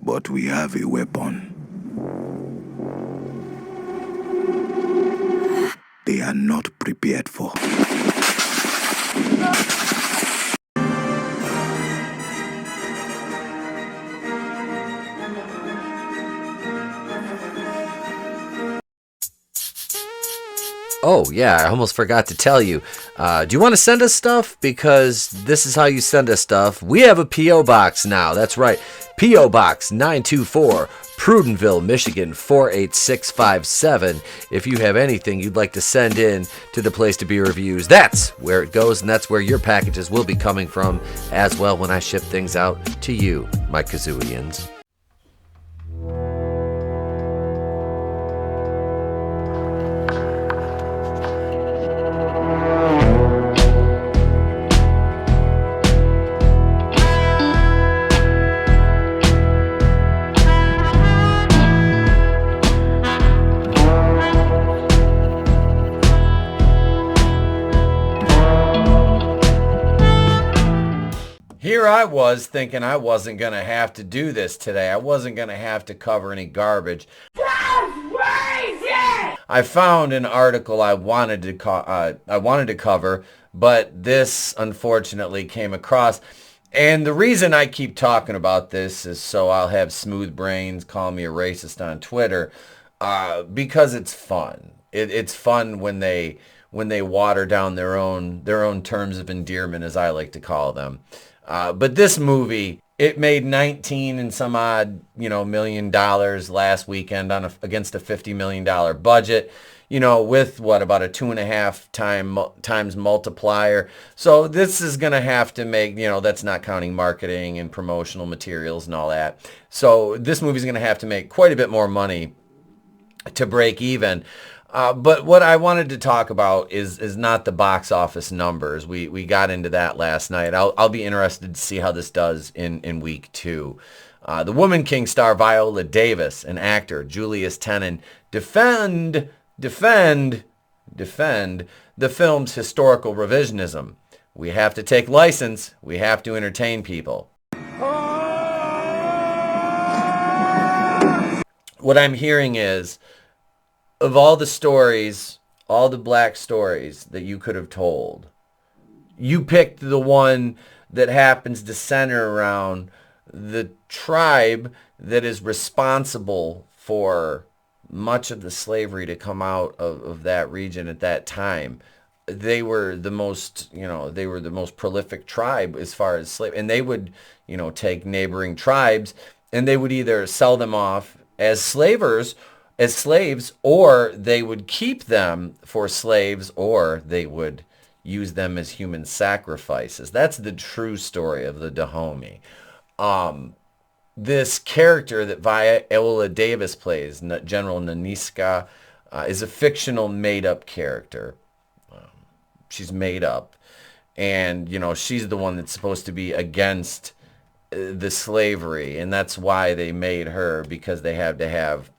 but we have a weapon. They are not prepared for. Oh, yeah, I almost forgot to tell you. Do you want to send us stuff? Because this is how you send us stuff. We have a P.O. Box now. That's right. P.O. Box 924, Prudenville, Michigan 48657. If you have anything you'd like to send in to the Place to Be Reviews, that's where it goes, and that's where your packages will be coming from as well when I ship things out to you, my Kazooians. Here I was thinking I wasn't going to have to do this today. I wasn't going to have to cover any garbage. I found an article I wanted to cover, but this unfortunately came across. And the reason I keep talking about this is so I'll have smooth brains call me a racist on Twitter, because it's fun. It's fun when they water down their own terms of endearment, as I like to call them. But this movie, it made 19 and some odd, $1 million last weekend against a $50 million budget, with about a 2.5 times multiplier. So this is going to have to make, that's not counting marketing and promotional materials and all that. So this movie's going to have to make quite a bit more money to break even. But what I wanted to talk about is not the box office numbers. We got into that last night. I'll be interested to see how this does in week 2. The Woman King star Viola Davis and actor Julius Tenen defend the film's historical revisionism. We have to take license. We have to entertain people. What I'm hearing is, of all the stories, all the black stories that you could have told, you picked the one that happens to center around the tribe that is responsible for much of the slavery to come out of that region at that time. They were the most, prolific tribe as far as slave, and they would, take neighboring tribes and they would either sell them off as slaves, or they would keep them for slaves, or they would use them as human sacrifices. That's the true story of the Dahomey. This character that Viola Davis plays, General Naniska, is a fictional made-up character. She's made up. And, she's the one that's supposed to be against the slavery. And that's why they made her, because they had to have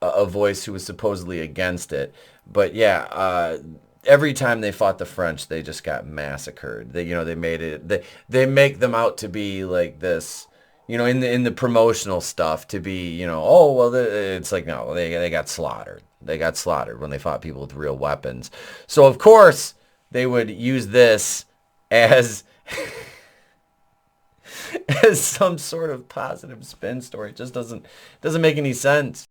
a voice who was supposedly against it. But yeah, every time they fought the French, they just got massacred. They made it. They make them out to be like this, in the promotional stuff to be, it's like, no, they got slaughtered. They got slaughtered when they fought people with real weapons. So of course they would use this as as some sort of positive spin story. It just doesn't make any sense.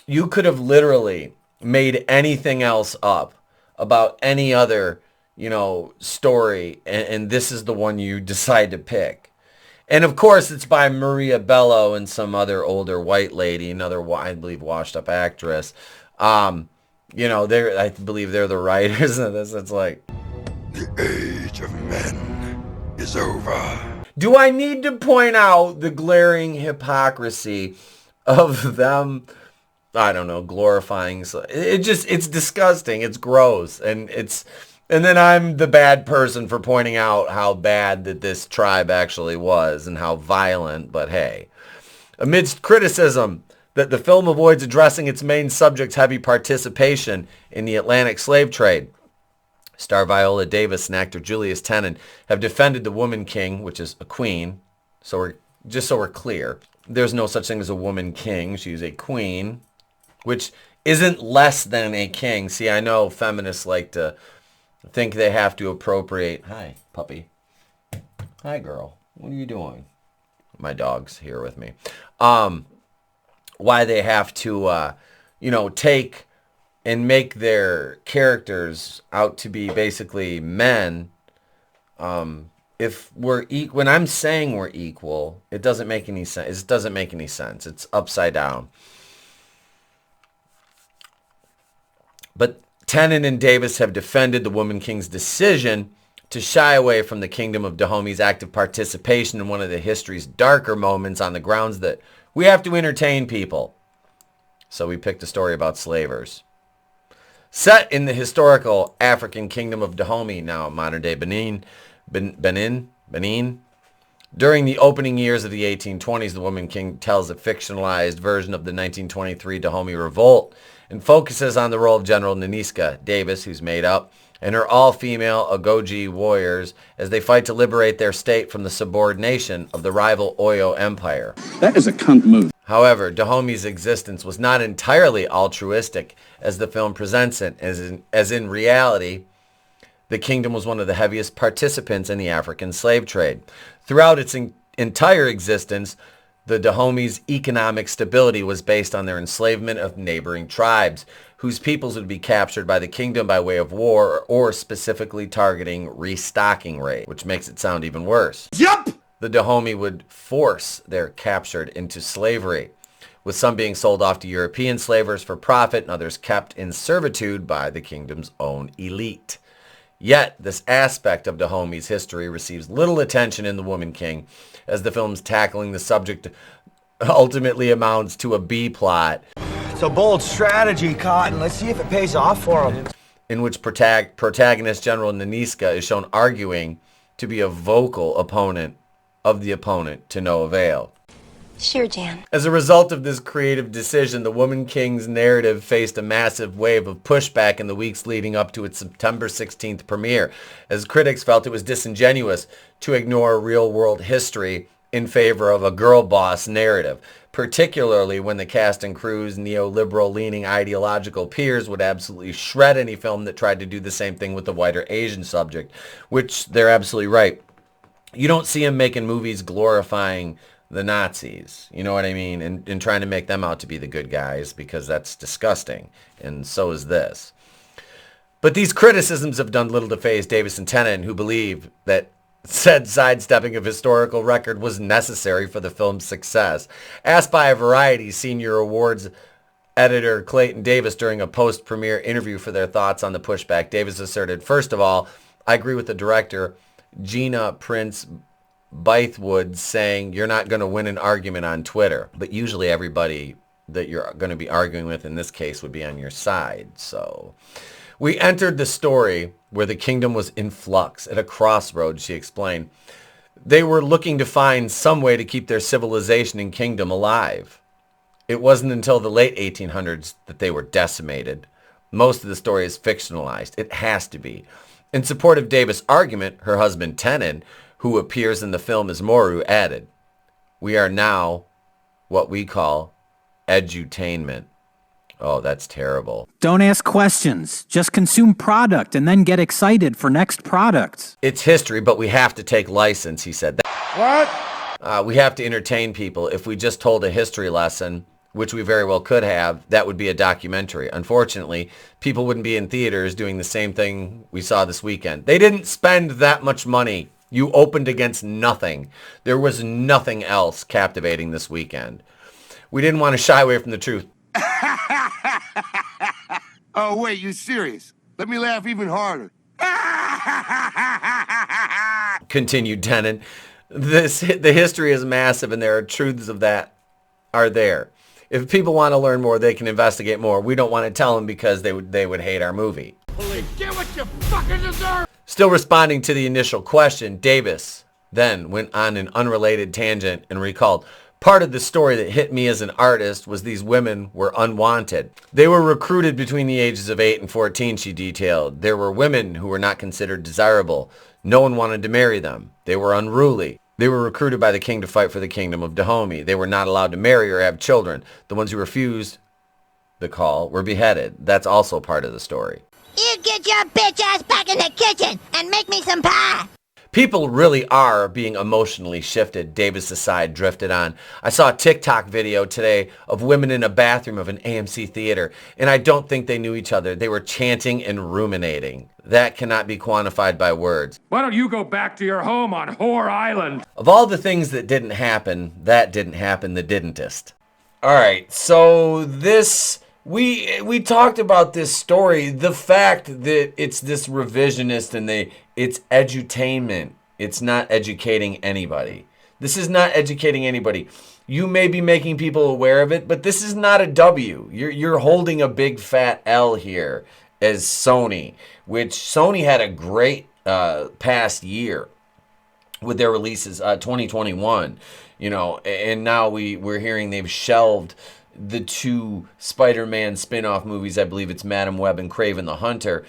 You could have literally made anything else up about any other, story, and this is the one you decide to pick. And of course, it's by Maria Bello and some other older white lady, another, I believe, washed-up actress. I believe they're the writers of this. It's like, the age of men is over. Do I need to point out the glaring hypocrisy of them? I don't know, glorifying. It's disgusting. It's gross. And then I'm the bad person for pointing out how bad that this tribe actually was and how violent. But hey, amidst criticism that the film avoids addressing its main subject's heavy participation in the Atlantic slave trade, Star Viola Davis and actor Julius Tennant have defended the woman king, which is a queen. So we're clear. There's no such thing as a woman king. She's a queen, which isn't less than a king. See, I know feminists like to think they have to appropriate. Hi, puppy. Hi, girl. What are you doing? My dog's here with me. Why they have to, take and make their characters out to be basically men. If when I'm saying we're equal, it doesn't make any sense. It doesn't make any sense. It's upside down. But Tennant and Davis have defended the Woman King's decision to shy away from the Kingdom of Dahome's active participation in one of the history's darker moments on the grounds that we have to entertain people. So we picked a story about slavers. Set in the historical African Kingdom of Dahomey, now modern-day Benin. During the opening years of the 1820s, the Woman King tells a fictionalized version of the 1923 Dahomey Revolt and focuses on the role of General Naniska Davis, who's made up, and her all-female Ogoji warriors as they fight to liberate their state from the subordination of the rival Oyo Empire. That is a cunt move. However, Dahomey's existence was not entirely altruistic as the film presents it, as in reality, the kingdom was one of the heaviest participants in the African slave trade. Throughout its entire existence, the Dahome's economic stability was based on their enslavement of neighboring tribes, whose peoples would be captured by the kingdom by way of war or specifically targeting restocking rate, which makes it sound even worse. Yup! The Dahomey would force their captured into slavery, with some being sold off to European slavers for profit and others kept in servitude by the kingdom's own elite. Yet, this aspect of Dahomey's history receives little attention in The Woman King, as the film's tackling the subject ultimately amounts to a B-plot. It's a bold strategy, Cotton. Let's see if it pays off for him. In which protagonist General Naniska is shown arguing to be a vocal opponent of the opponent to no avail. Sure, Jan. As a result of this creative decision, the Woman King's narrative faced a massive wave of pushback in the weeks leading up to its September 16th premiere, as critics felt it was disingenuous to ignore real-world history in favor of a girl boss narrative, particularly when the cast and crew's neoliberal-leaning ideological peers would absolutely shred any film that tried to do the same thing with the white or Asian subject, which they're absolutely right. You don't see them making movies glorifying the Nazis, you know what I mean, and trying to make them out to be the good guys, because that's disgusting, and so is this. But these criticisms have done little to faze Davis and Tennant, who believe that said sidestepping of historical record was necessary for the film's success. Asked by a Variety Senior Awards editor Clayton Davis during a post-premiere interview for their thoughts on the pushback, Davis asserted, "First of all, I agree with the director, Gina Prince Bythewood, saying you're not going to win an argument on Twitter, but usually everybody that you're going to be arguing with in this case would be on your side." So we entered the story where the kingdom was in flux at a crossroads, she explained. They were looking to find some way to keep their civilization and kingdom alive. It wasn't until the late 1800s that they were decimated. Most of the story is fictionalized. It has to be. In support of Davis' argument, her husband Tennant, who appears in the film as Moru, added, "We are now what we call Edu-tainment." Oh, that's terrible. Don't ask questions. Just consume product and then get excited for next product. It's history, but we have to take license, he said. What? We have to entertain people. If we just told a history lesson, which we very well could have, that would be a documentary. Unfortunately, people wouldn't be in theaters doing the same thing we saw this weekend. They didn't spend that much money. You opened against nothing. There was nothing else captivating this weekend. We didn't want to shy away from the truth. Oh, wait, you serious? Let me laugh even harder. Continued Tennant. The history is massive, and there are truths of that are there. If people want to learn more, they can investigate more. We don't want to tell them because they would hate our movie. Get what you fucking deserve! Still responding to the initial question, Davis then went on an unrelated tangent and recalled, Part of the story that hit me as an artist was these women were unwanted. They were recruited between the ages of 8 and 14, she detailed. There were women who were not considered desirable. No one wanted to marry them. They were unruly. They were recruited by the king to fight for the kingdom of Dahomey. They were not allowed to marry or have children. The ones who refused the call were beheaded. That's also part of the story. You get your bitch ass back in the kitchen and make me some pie. People really are being emotionally shifted, Davis aside drifted on. I saw a TikTok video today of women in a bathroom of an AMC theater, and I don't think they knew each other. They were chanting and ruminating. That cannot be quantified by words. Why don't you go back to your home on Whore Island? Of all the things that didn't happen, that didn't happen the didn'test. All right, so this... We talked about this story, the fact that it's this revisionist and it's edutainment. It's not educating anybody. This is not educating anybody. You may be making people aware of it, but this is not a W. You're holding a big fat L here as Sony, which Sony had a great past year with their releases, 2021, and now we're hearing they've shelved the 2 Spider-Man spin-off movies. I believe it's Madam Web and Kraven the Hunter,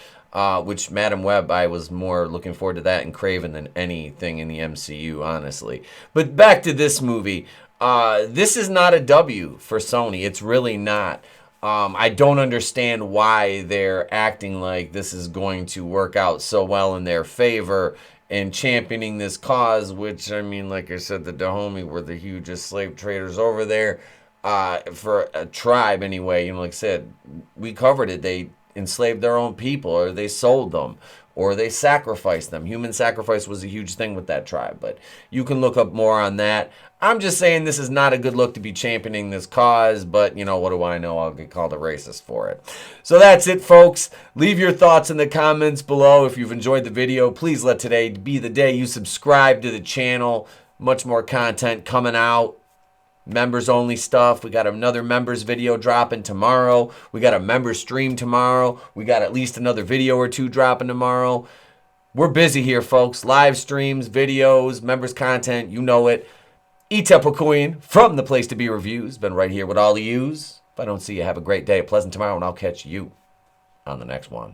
which Madam Web, I was more looking forward to that and Kraven than anything in the MCU, honestly. But back to this movie. This is not a W for Sony. It's really not. I don't understand why they're acting like this is going to work out so well in their favor and championing this cause, which, I mean, like I said, the Dahomey were the hugest slave traders over there. For a tribe anyway, like I said, we covered it. They enslaved their own people, or they sold them, or they sacrificed them. Human sacrifice was a huge thing with that tribe, but you can look up more on that. I'm just saying this is not a good look to be championing this cause, but what do I know? I'll get called a racist for it. So that's it, folks. Leave your thoughts in the comments below. If you've enjoyed the video, please let today be the day you subscribe to the channel. Much more content coming out. Members only stuff. We got another members video dropping tomorrow. We got a members stream tomorrow. We got at least another video or 2 dropping tomorrow. We're busy here, folks. Live streams, videos, members content, you know it. Queen from the Place to Be Reviews. Been right here with all of yous. If I don't see you, have a great day, a pleasant tomorrow, and I'll catch you on the next one.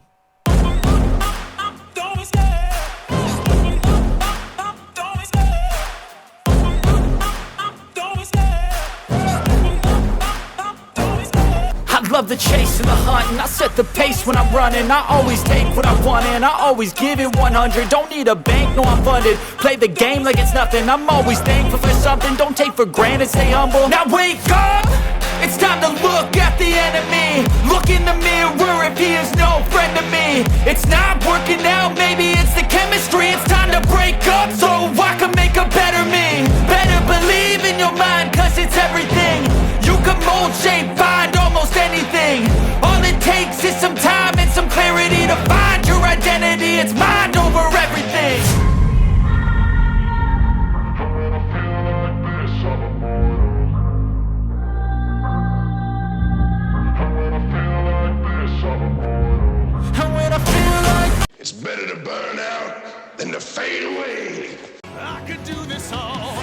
Love the chase and the hunt, and I set the pace when I'm running. I always take what I want and I always give it 100. Don't need a bank, no I'm funded. Play the game like it's nothing. I'm always thankful for something. Don't take for granted, stay humble. Now wake up! It's time to look at the enemy. Look in the mirror if he is no friend to me. It's not working out, maybe it's the chemistry. It's time to break up so I can make a better me. Better believe in your mind, cause it's everything. You can mold, shape, find almost anything. All it takes is some time and some clarity to find your identity. It's mind over everything. It's better to burn out than to fade away. I could do this all